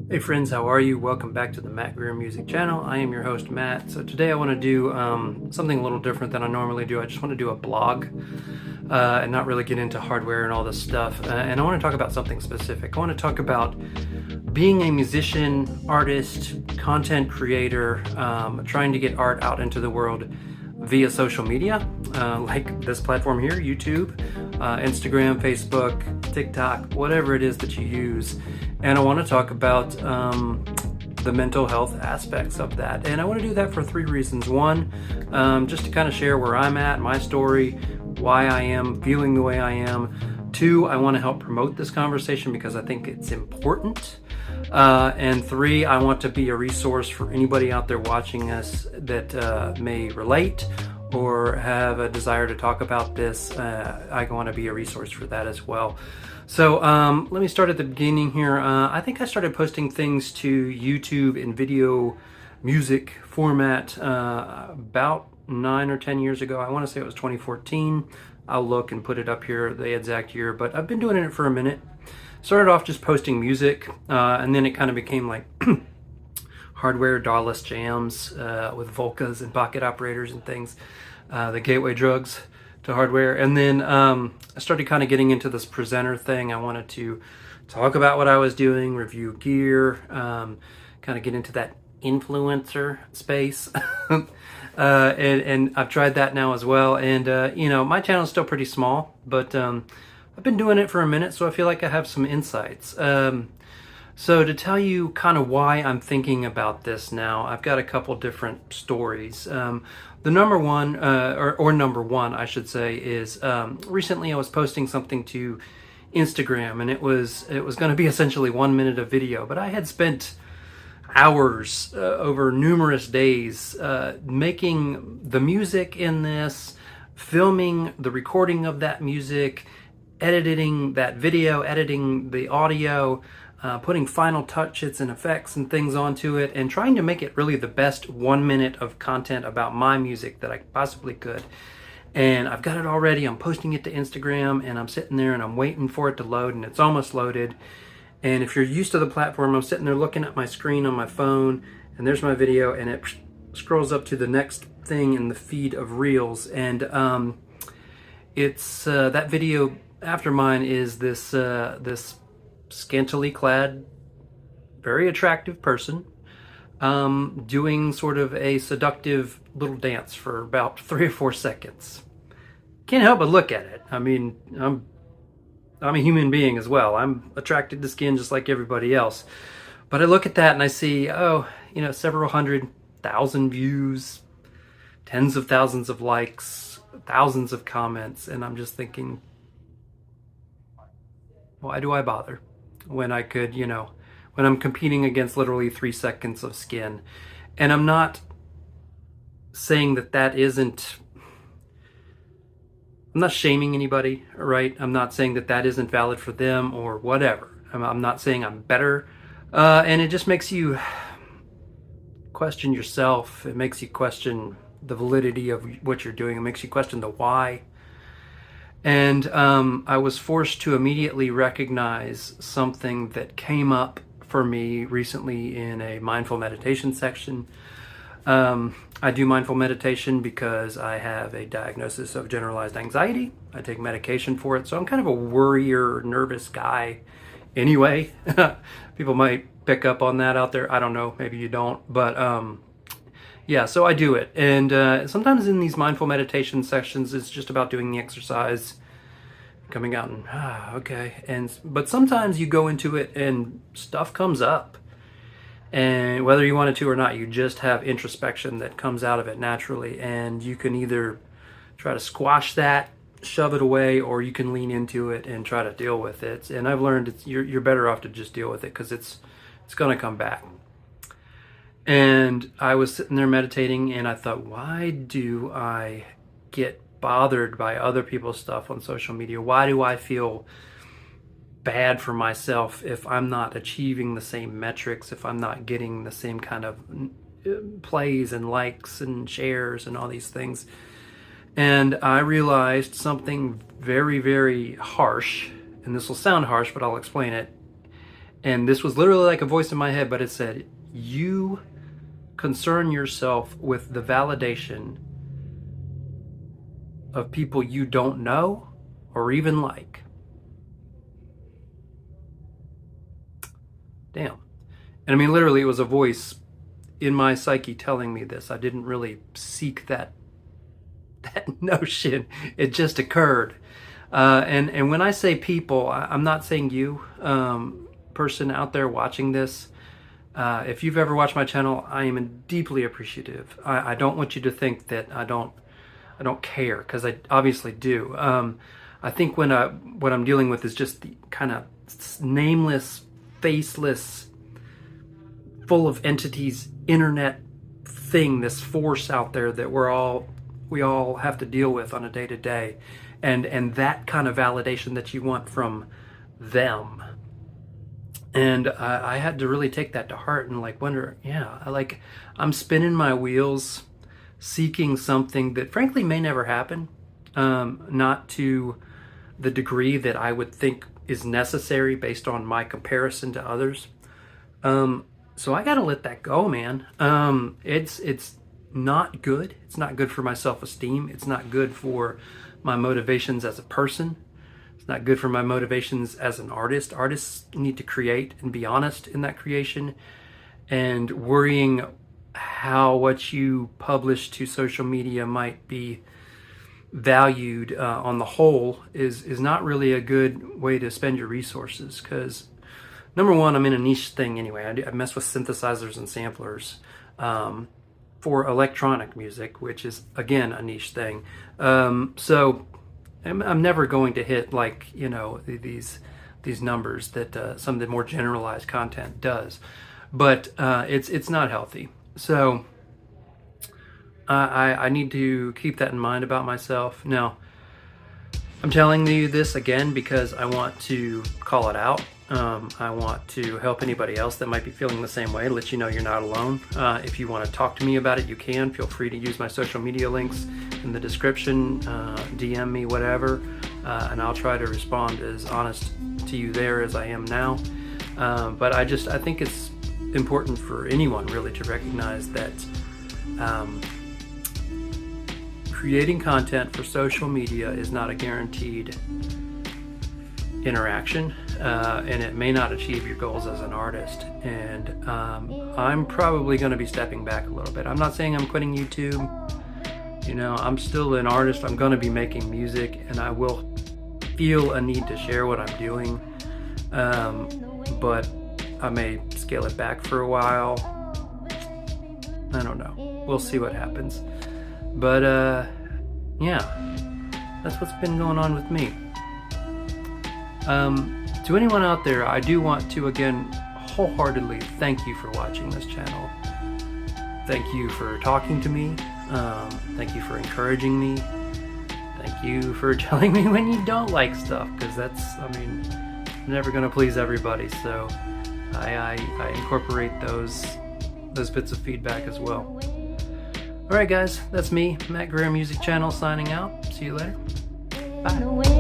Hey friends, how are you? Welcome back to the Matt Greer Music Channel. I am your host, Matt. So today I want to do something a little different than I normally do. I just want to do a blog and not really get into hardware and all this stuff. And I want to talk about something specific. I want to talk about being a musician, artist, content creator, trying to get art out into the world via social media, like this platform here, YouTube, Instagram, Facebook, TikTok, whatever it is that you use. And I want to talk about the mental health aspects of that. And I want to do that for three reasons. One, just to kind of share where I'm at, my story, why I am feeling the way I am. Two, I want to help promote this conversation because I think it's important. And three, I want to be a resource for anybody out there watching us that may relate or have a desire to talk about this. I want to be a resource for that as well. So let me start at the beginning here. I think I started posting things to YouTube in video music format about 9 or 10 years ago. I want to say it was 2014. I'll look and put it up here, the exact year, but I've been doing it for a minute. Started off just posting music, and then it kind of became like hardware DAW-less jams with Volcas and pocket operators and things, the gateway drugs to hardware. And then I started kind of getting into this presenter thing. I wanted to talk about what I was doing, review gear, kind of get into that influencer space. And I've tried that now as well. And, you know, my channel is still pretty small, but I've been doing it for a minute, so I feel like I have some insights. So to tell you kind of why I'm thinking about this now, I've got a couple different stories. The number one, or number one, I should say, is recently I was posting something to Instagram, and it was going to be essentially 1 minute of video, but I had spent hours over numerous days making the music in this, filming the recording of that music, editing that video, editing the audio, putting final touches and effects and things onto it, and trying to make it really the best 1 minute of content about my music that I possibly could. And I've got it already. I'm posting it to Instagram, and I'm sitting there and I'm waiting for it to load, and it's almost loaded. And if you're used to the platform, I'm sitting there looking at my screen on my phone, and there's my video, and it scrolls up to the next thing in the feed of Reels. And it's that video after mine is this this scantily clad, very attractive person doing sort of a seductive little dance for about 3 or 4 seconds. Can't help but look at it. I mean, I'm a human being as well. I'm attracted to skin just like everybody else. But I look at that and I see, oh, you know, several 100,000 views, tens of thousands of likes, thousands of comments, and I'm just thinking, why do I bother when I could, you know, when I'm competing against literally 3 seconds of skin? And I'm not saying that isn't, I'm not shaming anybody, right? I'm not saying that isn't valid for them or whatever. I'm not saying I'm better. And it just makes you question yourself. It makes you question the validity of what you're doing. It makes you question the why. And I was forced to immediately recognize something that came up for me recently in a mindful meditation section. I do mindful meditation because I have a diagnosis of generalized anxiety. I take medication for it, so I'm kind of a worrier, nervous guy anyway. People might pick up on that out there. I don't know, maybe you don't, but yeah, so I do it. And sometimes in these mindful meditation sessions, it's just about doing the exercise, coming out and, okay. But sometimes you go into it and stuff comes up. And whether you want it to or not, you just have introspection that comes out of it naturally. And you can either try to squash that, shove it away, or you can lean into it and try to deal with it. And I've learned you're better off to just deal with it because it's going to come back. And I was sitting there meditating, and I thought, why do I get bothered by other people's stuff on social media? Why do I feel bad for myself if I'm not achieving the same metrics, if I'm not getting the same kind of plays and likes and shares and all these things? And I realized something very, very harsh, and this will sound harsh, but I'll explain it. And this was literally like a voice in my head, but it said, you concern yourself with the validation of people you don't know or even like. Damn. And I mean, literally, it was a voice in my psyche telling me this. I didn't really seek that notion. It just occurred. And when I say people, I'm not saying you, person out there watching this. If you've ever watched my channel, I am deeply appreciative. I don't want you to think that I don't care, because I obviously do. I think what I'm dealing with is just the kind of nameless, faceless, full of entities internet thing, this force out there that we all have to deal with on a day-to-day, and that kind of validation that you want from them. And I had to really take that to heart and like wonder, yeah, I'm spinning my wheels seeking something that frankly may never happen, not to the degree that I would think is necessary based on my comparison to others. So I gotta let that go, man. It's not good. It's not good for my self-esteem. It's not good for my motivations as a person. It's not good for my motivations as an artist. Artists need to create and be honest in that creation, and worrying how what you publish to social media might be valued on the whole is not really a good way to spend your resources, because number one, I'm in a niche thing anyway. I mess with synthesizers and samplers for electronic music, which is, again, a niche thing. So I'm never going to hit, like, you know, these numbers that some of the more generalized content does. But it's not healthy. So I need to keep that in mind about myself. Now, I'm telling you this again because I want to call it out. I want to help anybody else that might be feeling the same way, let you know you're not alone. If you want to talk to me about it, you can. Feel free to use my social media links in the description, DM me, whatever, and I'll try to respond as honest to you there as I am now. But I think it's important for anyone really to recognize that creating content for social media is not a guaranteed interaction, and it may not achieve your goals as an artist. And I'm probably going to be stepping back a little bit. I'm not saying I'm quitting YouTube. You know, I'm still an artist. I'm going to be making music, and I will feel a need to share what I'm doing, but I may scale it back for a while. I don't know. We'll see what happens. But yeah, that's what's been going on with me. To anyone out there, I do want to again wholeheartedly thank you for watching this channel. Thank you for talking to me. Thank you for encouraging me. Thank you for telling me when you don't like stuff, because that's, I mean, I'm never going to please everybody. So I incorporate those bits of feedback as well. Alright guys, that's me, Matt Guerrero Music Channel, signing out. See you later. Bye.